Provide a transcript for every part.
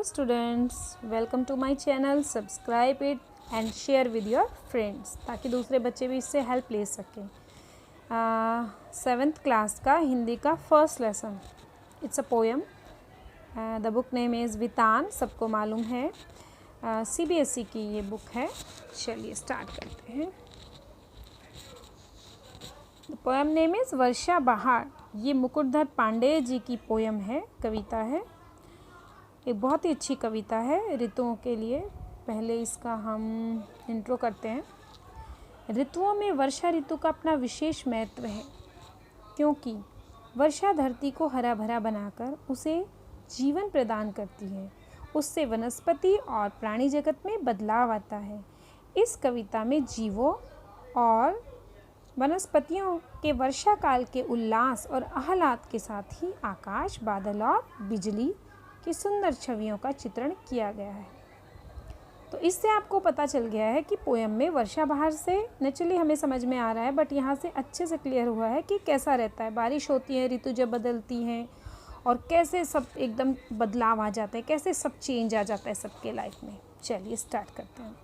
students, welcome to my channel. Subscribe it and share with your friends ताकि दूसरे बच्चे भी इससे हेल्प ले सकें. 7th क्लास का हिंदी का first lesson. It's a poem. The book name is Vitaan. सबको मालूम है CBSE की ये बुक है. चलिए स्टार्ट करते हैं. द पोएम नेम इज़ वर्षा बहार. ये मुकुटधर पांडे जी की पोएम है, कविता है. एक बहुत ही अच्छी कविता है ऋतुओं के लिए. पहले इसका हम इंट्रो करते हैं. ऋतुओं में वर्षा ऋतु का अपना विशेष महत्व है, क्योंकि वर्षा धरती को हरा भरा बनाकर उसे जीवन प्रदान करती है. उससे वनस्पति और प्राणी जगत में बदलाव आता है. इस कविता में जीवों और वनस्पतियों के वर्षा काल के उल्लास और आह्लाद के साथ ही आकाश, बादल और बिजली की सुंदर छवियों का चित्रण किया गया है. तो इससे आपको पता चल गया है कि पोएम में वर्षा बहार से नेचुरली हमें समझ में आ रहा है, बट यहाँ से अच्छे से क्लियर हुआ है कि कैसा रहता है. बारिश होती है, ऋतु जब बदलती हैं और कैसे सब एकदम बदलाव आ जाते हैं, कैसे सब चेंज आ जाता है सबके लाइफ में. चलिए स्टार्ट करते हैं.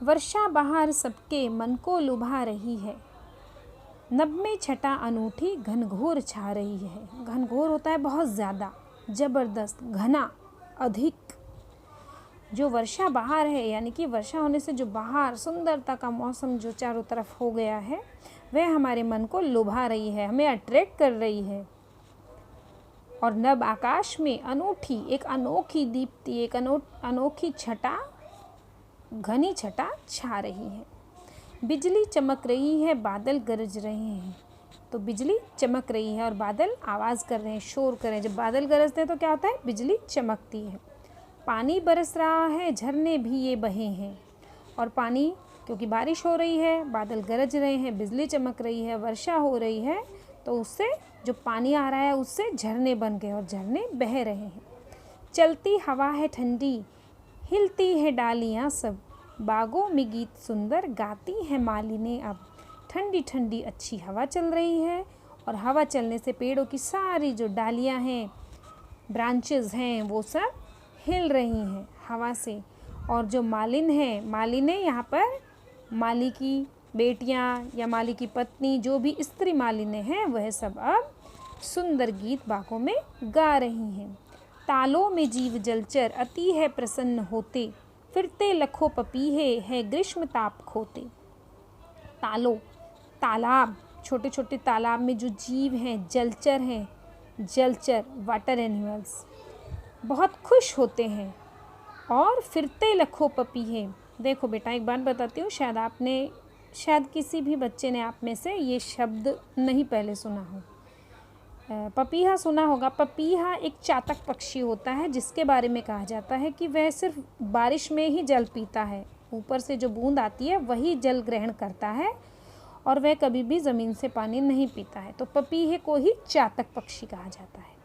वर्षा बहार सबके मन को लुभा रही है. नभ में छटा अनूठी घनघोर छा रही है. घनघोर होता है बहुत ज़्यादा, ज़बरदस्त, घना, अधिक. जो वर्षा बहार है यानी कि वर्षा होने से जो बहार, सुंदरता का मौसम जो चारों तरफ हो गया है, वह हमारे मन को लुभा रही है, हमें अट्रैक्ट कर रही है. और नभ आकाश में अनूठी, एक अनोखी दीप्ति, एक अनोखी छटा, घनी छटा छा रही है. बिजली चमक रही है, बादल गरज रहे हैं. तो बिजली चमक रही है और बादल आवाज़ कर रहे हैं, शोर कर रहे हैं. जब बादल गरजते हैं तो क्या होता है? बिजली चमकती है. पानी बरस रहा है, झरने भी ये बहे हैं. और पानी, क्योंकि बारिश हो रही है, बादल गरज रहे हैं, बिजली चमक रही है, वर्षा हो रही है, तो उससे जो पानी आ रहा है उससे झरने बन गए और झरने बह रहे हैं. चलती हवा है ठंडी, हिलती है डालियाँ सब. बागों में गीत सुंदर गाती है मालिनें अब. ठंडी ठंडी अच्छी हवा चल रही है और हवा चलने से पेड़ों की सारी जो डालियाँ हैं, ब्रांचेस हैं, वो सब हिल रही हैं हवा से. और जो मालिन है, मालिनें यहाँ पर माली की बेटियाँ या माली की पत्नी, जो भी स्त्री मालिनें हैं, वह सब अब सुंदर गीत बागों में गा रही हैं. तालों में जीव जलचर अति है प्रसन्न होते. फिरते लखों पपीहे है ग्रीष्म ताप खोते. तालों, तालाब, छोटे छोटे तालाब में जो जीव हैं, जलचर हैं, जलचर वाटर एनिमल्स, बहुत खुश होते हैं. और फिरते लखों पपीहे. देखो बेटा, एक बात बताती हूँ, शायद किसी भी बच्चे ने आप में से ये शब्द नहीं पहले सुना हो. पपीहा सुना होगा. पपीहा एक चातक पक्षी होता है, जिसके बारे में कहा जाता है कि वह सिर्फ बारिश में ही जल पीता है. ऊपर से जो बूंद आती है वही जल ग्रहण करता है और वह कभी भी ज़मीन से पानी नहीं पीता है. तो पपीहे को ही चातक पक्षी कहा जाता है.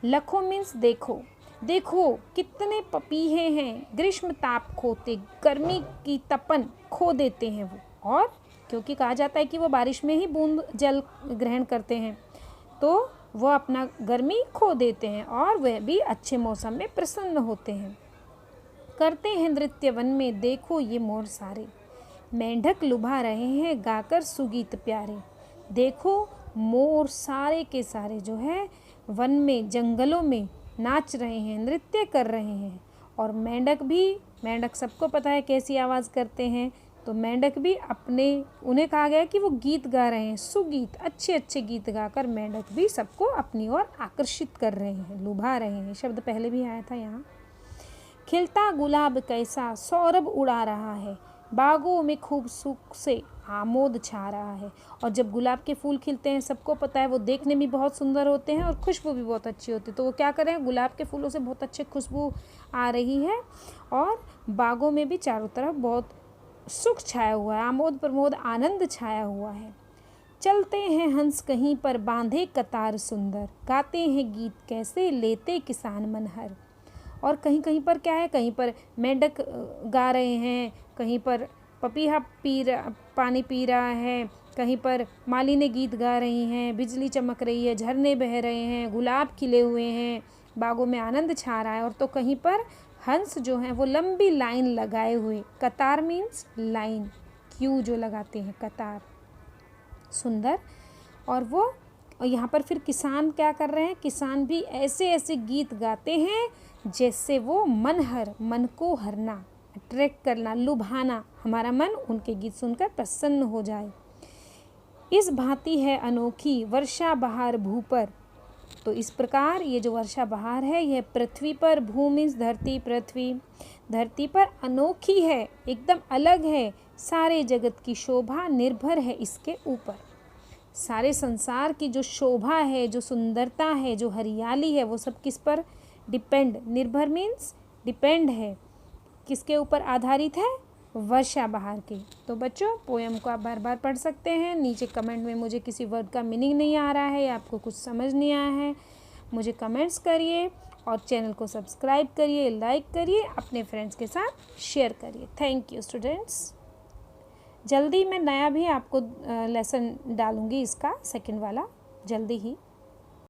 लखों मीन्स देखो. देखो कितने पपीहे हैं. ग्रीष्म ताप खोते, गर्मी की तपन खो देते हैं वो. और क्योंकि कहा जाता है कि वो बारिश में ही बूंद जल ग्रहण करते हैं, तो वो अपना गर्मी खो देते हैं और वह भी अच्छे मौसम में प्रसन्न होते हैं. करते हैं नृत्य वन में, देखो ये मोर सारे. मेंढक लुभा रहे हैं गाकर सुगीत प्यारे. देखो मोर सारे के सारे जो है वन में, जंगलों में नाच रहे हैं, नृत्य कर रहे हैं. और मेंढक भी, मेंढक सबको पता है कैसी आवाज़ करते हैं, तो मेंढक भी उन्हें कहा गया कि वो गीत गा रहे हैं, सुगीत, अच्छे अच्छे गीत गाकर मेंढक भी सबको अपनी ओर आकर्षित कर रहे हैं, लुभा रहे हैं. शब्द पहले भी आया था यहाँ. खिलता गुलाब कैसा सौरभ उड़ा रहा है. बागों में खूब सुख से आमोद छा रहा है. और जब गुलाब के फूल खिलते हैं, सबको पता है वो देखने में बहुत सुंदर होते हैं और खुशबू भी बहुत अच्छी होती है. तो वो क्या करें, गुलाब के फूलों से बहुत अच्छी खुशबू आ रही है और बागों में भी चारों तरफ बहुत सुख छाया हुआ है, आमोद प्रमोद आनंद छाया हुआ है. चलते हैं हंस कहीं पर बांधे कतार सुंदर. गाते हैं गीत कैसे लेते किसान मनहर. और कहीं कहीं पर क्या है, कहीं पर मेंढक गा रहे हैं, कहीं पर पपीहा पानी पी रहा है, कहीं पर माली ने गीत गा रही हैं, बिजली चमक रही है, झरने बह रहे हैं, गुलाब खिले हुए हैं, बागों में आनंद छा रहा है, और तो कहीं पर हंस जो हैं वो लंबी लाइन लगाए हुए, कतार मीन्स लाइन, क्यू जो लगाते हैं, कतार, सुंदर। और यहाँ पर फिर किसान क्या कर रहे हैं, किसान भी ऐसे ऐसे गीत गाते हैं जैसे वो मन को हरना, अट्रैक्ट करना, लुभाना, हमारा मन उनके गीत सुनकर प्रसन्न हो जाए। इस भांति है अनोखी वर्षा बहार भू पर। तो इस प्रकार ये जो वर्षा बहार है यह पृथ्वी पर, भू मीन्स धरती, पृथ्वी, धरती पर अनोखी है, एकदम अलग है। सारे जगत की शोभा निर्भर है इसके ऊपर। सारे संसार की जो शोभा है, जो सुंदरता है, जो हरियाली है, वो सब किस पर डिपेंड, निर्भर मीन्स डिपेंड है, किसके ऊपर आधारित है, वर्षा बहार की। तो बच्चों पोएम को आप बार बार पढ़ सकते हैं। नीचे कमेंट में मुझे किसी वर्ड का मीनिंग नहीं आ रहा है या आपको कुछ समझ नहीं आया है, मुझे कमेंट्स करिए और चैनल को सब्सक्राइब करिए, लाइक करिए, अपने फ्रेंड्स के साथ शेयर करिए। Thank you students. जल्दी मैं नया भी आपको लेसन डालूँगी, इसका सेकंड वाला जल्दी ही।